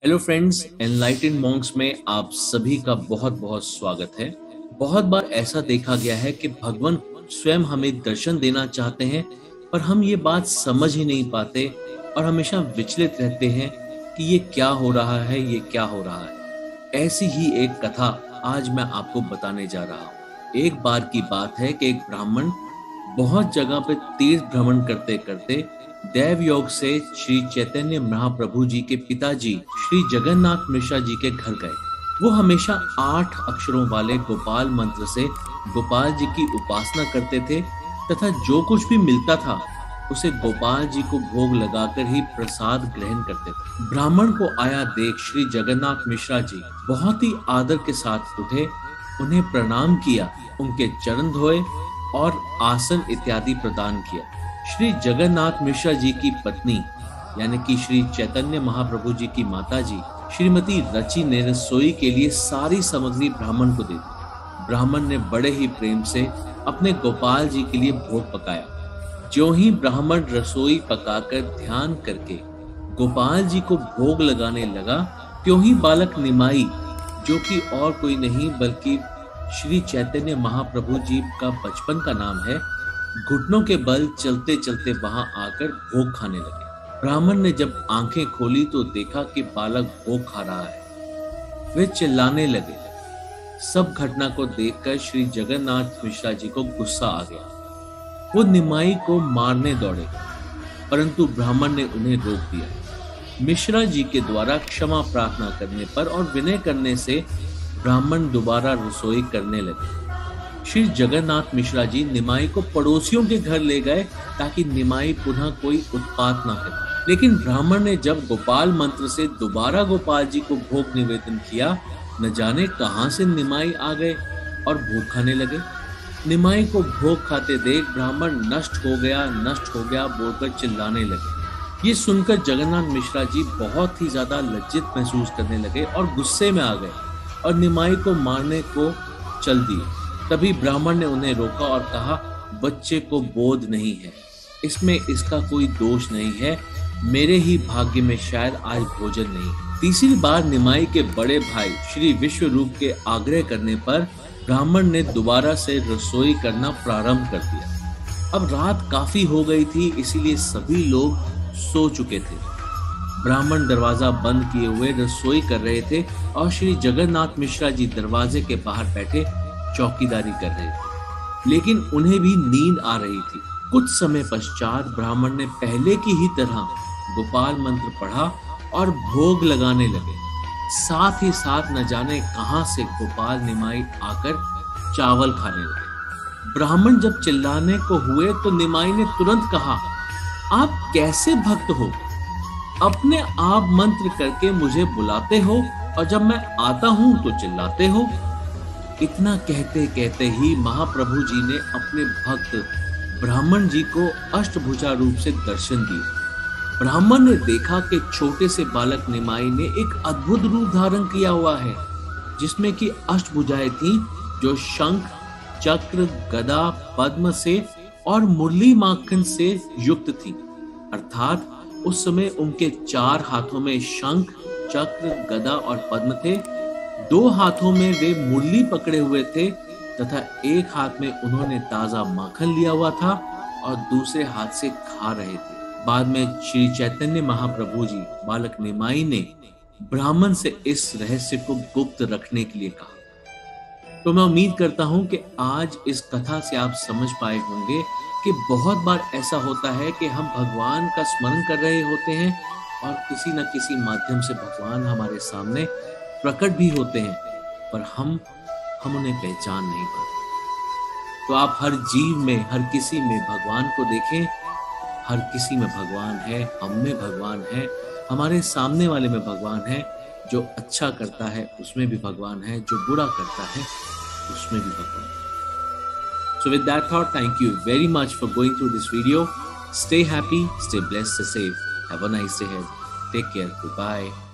Hello friends, enlightened Monks में आप सभी का बहुत बहुत स्वागत है। बहुत बार ऐसा देखा गया है कि भगवान स्वयं हमें दर्शन देना चाहते हैं, पर हम ये बात समझ ही नहीं पाते और हमेशा विचलित रहते हैं कि ये क्या हो रहा है, ये क्या हो रहा है। ऐसी ही एक कथा आज मैं आपको बताने जा रहा हूँ। एक बार की बात है कि एक ब्राह्मण बहुत जगह पे तीर्थ भ्रमण करते करते दैव योग से श्री चैतन्य महाप्रभु जी के पिताजी श्री जगन्नाथ मिश्रा जी के घर गए। वो हमेशा 8 अक्षरों वाले गोपाल मंत्र से गोपाल जी की उपासना करते थे तथा जो कुछ भी मिलता था उसे गोपाल जी को भोग लगाकर ही प्रसाद ग्रहण करते थे। ब्राह्मण को आया देख श्री जगन्नाथ मिश्रा जी बहुत ही आदर के साथ उठे, उन्हें प्रणाम किया, उनके चरण धोए और आसन इत्यादि प्रदान किया। श्री जगन्नाथ मिश्रा जी की पत्नी यानी कि श्री चैतन्य महाप्रभु जी की माता जी श्रीमती रची ने रसोई के लिए सारी सामग्री ब्राह्मण को दे दी। ब्राह्मण ने बड़े ही प्रेम से अपने गोपाल जी के लिए भोग पकाया। ज्यों ही ब्राह्मण रसोई पकाकर ध्यान करके गोपाल जी को भोग लगाने लगा, त्यों ही बालक निमाई, जो कि और कोई नहीं बल्कि श्री चैतन्य महाप्रभु जी का बचपन का नाम है, घुटनों के बल चलते चलते वहां आकर भोग खाने लगे। ब्राह्मण ने जब आंखें खोली तो देखा कि बालक भोग खा रहा है। वे चिल्लाने लगे। सब घटना को देखकर श्री जगन्नाथ मिश्रा जी को गुस्सा आ गया। वो निमाई को मारने दौड़े, परंतु ब्राह्मण ने उन्हें रोक दिया। मिश्रा जी के द्वारा क्षमा प्रार्थना करने पर और विनय करने से ब्राह्मण दोबारा रसोई करने लगे। श्री जगन्नाथ मिश्रा जी निमाई को पड़ोसियों के घर ले गए ताकि निमाई पुनः कोई उत्पात ना करे। लेकिन ब्राह्मण ने जब गोपाल मंत्र से दोबारा गोपाल जी को भोग निवेदन किया, न जाने कहां से निमाई आ गए और भोग खाने लगे। निमाई को भोग खाते देख ब्राह्मण नष्ट हो गया बोलकर चिल्लाने लगे। ये सुनकर जगन्नाथ मिश्रा जी बहुत ही ज्यादा लज्जित महसूस करने लगे और गुस्से में आ गए और निमाई को मारने को चल दिए। तभी ब्राह्मण ने उन्हें रोका और कहा, बच्चे को बोध नहीं है, इसमें इसका कोई दोष नहीं है, मेरे ही भाग्य में शायद आज भोजन नहीं है। तीसरी बार निमाई के बड़े भाई श्री विश्वरूप के आग्रह करने पर ब्राह्मण ने दोबारा से रसोई करना प्रारंभ कर दिया। अब रात काफी हो गई थी, इसीलिए सभी लोग सो चुके थे। ब्राह्मण दरवाजा बंद किए हुए रसोई कर रहे थे और श्री जगन्नाथ मिश्रा जी दरवाजे के बाहर बैठे चौकीदारी कर रहे थे, लेकिन उन्हें भी नींद आ रही थी। कुछ समय पश्चात ब्राह्मण ने पहले की ही तरह गोपाल मंत्र पढ़ा और भोग लगाने लगे। साथ ही साथ न जाने कहां से गोपाल निमाई आकर चावल खाने लगे। ब्राह्मण जब चिल्लाने को हुए तो निमाई ने तुरंत कहा, आप कैसे भक्त हो, अपने आप मंत्र करके मुझे बुलाते हो और जब मैं आता हूं तो चिल्लाते हो। इतना कहते कहते ही महाप्रभु जी ने अपने भक्त ब्राह्मण जी को अष्टभुजा रूप से दर्शन दिए। ब्राह्मण ने देखा कि छोटे से बालक निमाई ने एक अद्भुत रूप धारण किया हुआ है, जिसमें कि अष्टभुजाएं थीं, जो शंख, चक्र, गदा, पद्म से और मुरली माखन से युक्त थी। अर्थात उस समय उनके 4 हाथों में शंख, चक्र, गदा और पद्म थे। 2 हाथों में वे मुरली पकड़े हुए थे तथा एक हाथ में उन्होंने ताजा माखन लिया हुआ था और दूसरे हाथ से खा रहे थे। बाद में श्री चैतन्य महाप्रभु जी बालक निमाई ने ब्राह्मण से इस रहस्य को गुप्त रखने के लिए कहा। तो मैं उम्मीद करता हूं कि आज इस कथा से आप समझ पाए होंगे कि बहुत बार ऐसा होता है कि हम भगवान का स्मरण कर रहे होते हैं और किसी न किसी माध्यम से भगवान हमारे सामने प्रकट भी होते हैं, पर हम उन्हें पहचान नहीं पाते। तो आप हर जीव में, हर किसी में भगवान को देखें। हर किसी में भगवान है, हम में भगवान है, हमारे सामने वाले में भगवान है। जो अच्छा करता है उसमें भी भगवान है, जो बुरा करता है उसमें भी भगवान है। So with that thought, thank you very much for going through this video. Stay happy, stay blessed, stay safe. Have a nice day ahead. Take care. Goodbye.